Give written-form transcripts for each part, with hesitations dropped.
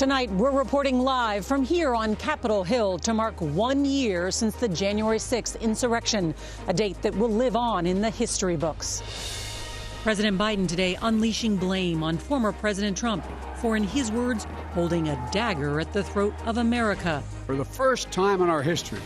Tonight, we're reporting live from here on Capitol Hill to mark 1 year since the January 6th insurrection, a date that will live on in the history books. President Biden today unleashing blame on former President Trump for, in his words, holding a dagger at the throat of America. For the first time in our history,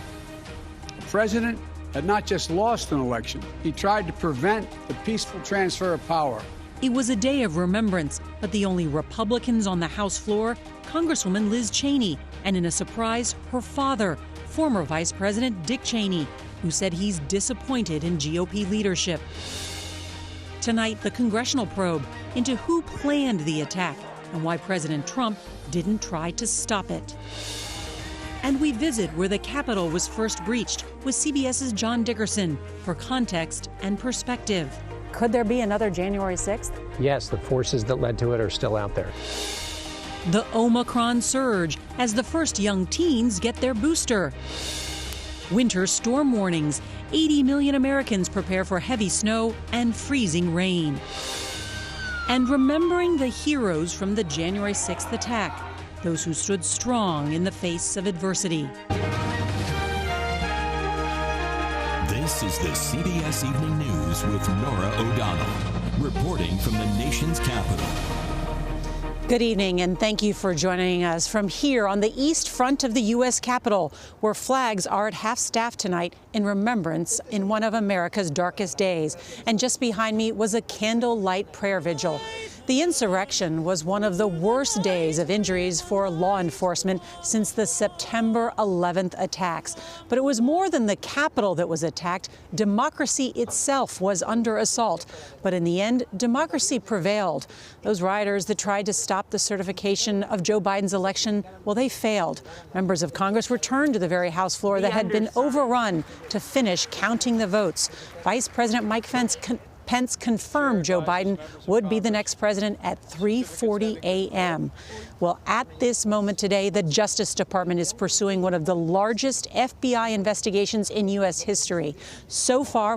the president had not just lost an election, he tried to prevent the peaceful transfer of power. It was a day of remembrance, but the only Republicans on the House floor, Congresswoman Liz Cheney, and in a surprise, her father, former Vice President Dick Cheney, who said he's disappointed in GOP leadership. Tonight, the congressional probe into who planned the attack and why President Trump didn't try to stop it. And we visit where the Capitol was first breached with CBS's John Dickerson for context and perspective. Could there be another January 6th? Yes, the forces that led to it are still out there. The Omicron surge as the first young teens get their booster. Winter storm warnings. 80 million Americans prepare for heavy snow and freezing rain. And remembering the heroes from the January 6th attack, those who stood strong in the face of adversity. This is the CBS Evening News with Norah O'Donnell, reporting from the nation's capital. Good evening, and thank you for joining us from here on the east front of the U.S. Capitol, where flags are at half-staff tonight in remembrance in one of America's darkest days. And just behind me was a candlelight prayer vigil. The insurrection was one of the worst days of injuries for law enforcement since the September 11th attacks. But it was more than the Capitol that was attacked. Democracy itself was under assault. But in the end, democracy prevailed. Those rioters that tried to stop the certification of Joe Biden's election, well, they failed. Members of Congress returned to the very House floor that had been overrun to finish counting the votes. Vice President Mike Pence confirmed Joe Biden would be the next president at 3:40 a.m. Well, at this moment today, the Justice Department is pursuing one of the largest FBI investigations in U.S. history. So far,